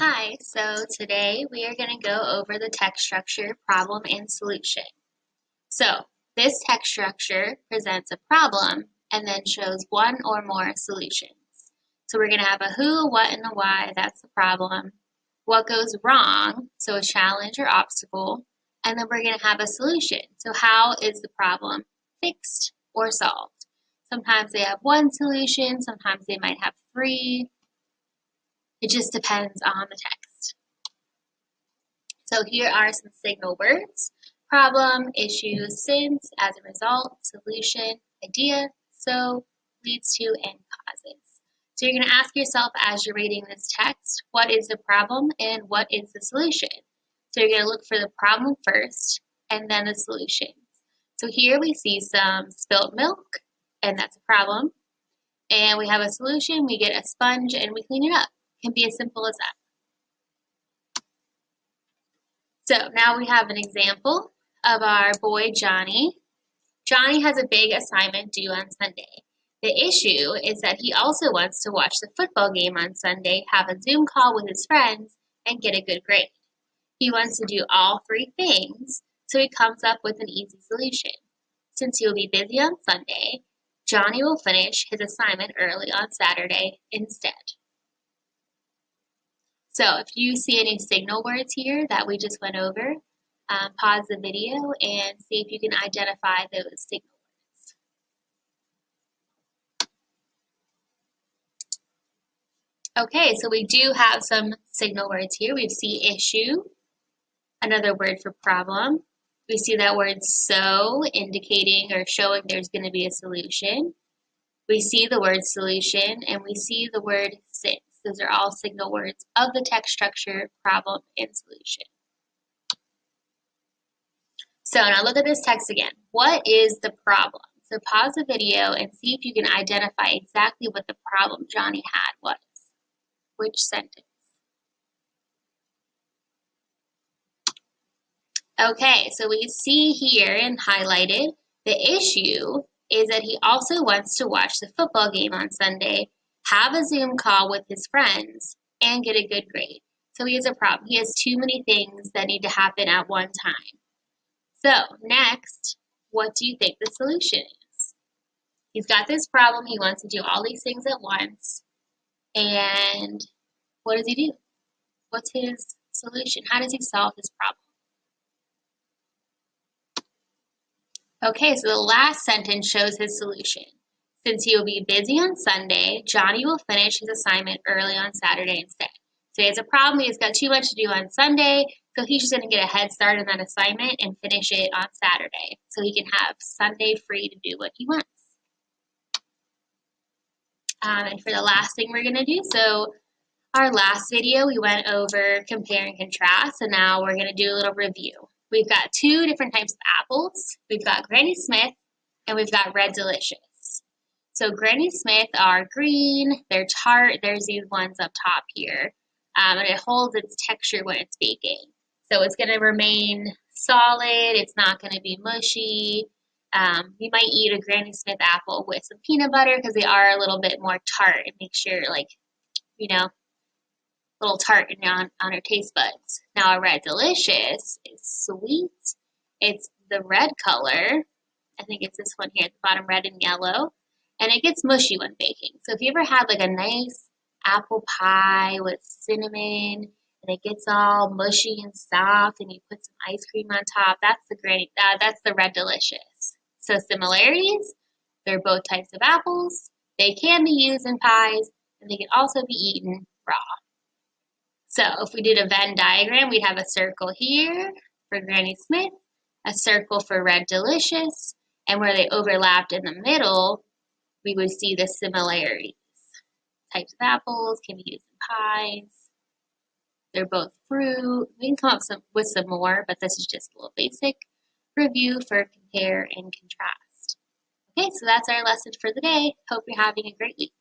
Hi, so today we are going to go over the text structure, problem, and solution. So this text structure presents a problem and then shows one or more solutions. So we're going to have a who, a what, and a why, that's the problem. What goes wrong, so a challenge or obstacle, and then we're going to have a solution. So how is the problem fixed or solved? Sometimes they have one solution, sometimes they might have three. It just depends on the text. So here are some signal words: problem, issue, since, as a result, solution, idea, so, leads to, and causes. So you're going to ask yourself as you're reading this text, what is the problem and what is the solution? So you're going to look for the problem first and then the solution. So here we see some spilt milk, and that's a problem. And we have a solution, we get a sponge and we clean it up. It can be as simple as that. So now we have an example of our boy Johnny. Johnny has a big assignment due on Sunday. The issue is that he also wants to watch the football game on Sunday, have a Zoom call with his friends, and get a good grade. He wants to do all three things, so he comes up with an easy solution. Since he will be busy on Sunday, Johnny will finish his assignment early on Saturday instead. So if you see any signal words here that we just went over, pause the video and see if you can identify those signal words. Okay, so we do have some signal words here. We see issue, another word for problem. We see that word so, indicating or showing there's going to be a solution. We see the word solution, and we see the word since. Those are all signal words of the text structure, problem, and solution. So now look at this text again. What is the problem? So pause the video and see if you can identify exactly what the problem Johnny had was. Which sentence? Okay, so we see here and highlighted, the issue is that he also wants to watch the football game on Sunday, have a Zoom call with his friends, and get a good grade. So he has a problem. He has too many things that need to happen at one time. So next, what do you think the solution is? He's got this problem. He wants to do all these things at once. And what does he do? What's his solution? How does he solve this problem? Okay, so the last sentence shows his solution. Since he will be busy on Sunday, Johnny will finish his assignment early on Saturday instead. So he has a problem. He's got too much to do on Sunday, so he's just going to get a head start on that assignment and finish it on Saturday so he can have Sunday free to do what he wants. And for the last thing we're going to do, so our last video we went over compare and contrast, so now we're going to do a little review. We've got two different types of apples. We've got Granny Smith and we've got Red Delicious. So Granny Smith are green, they're tart, there's these ones up top here, and it holds its texture when it's baking. So it's going to remain solid, it's not going to be mushy. You might eat a Granny Smith apple with some peanut butter because they are a little bit more tart. It makes sure, like, you know, little tart on our taste buds. Now a Red Delicious is sweet. It's the red color. I think it's this one here at the bottom, red and yellow. And it gets mushy when baking. So if you ever had like a nice apple pie with cinnamon and it gets all mushy and soft and you put some ice cream on top, that's the Red Delicious. So similarities, they're both types of apples. They can be used in pies and they can also be eaten raw. So if we did a Venn diagram, we'd have a circle here for Granny Smith, a circle for Red Delicious, and where they overlapped in the middle, we would see the similarities. Types of apples can be used in pies. They're both fruit. We can come up with some more, but this is just a little basic review for compare and contrast. Okay, so that's our lesson for the day. Hope you're having a great week.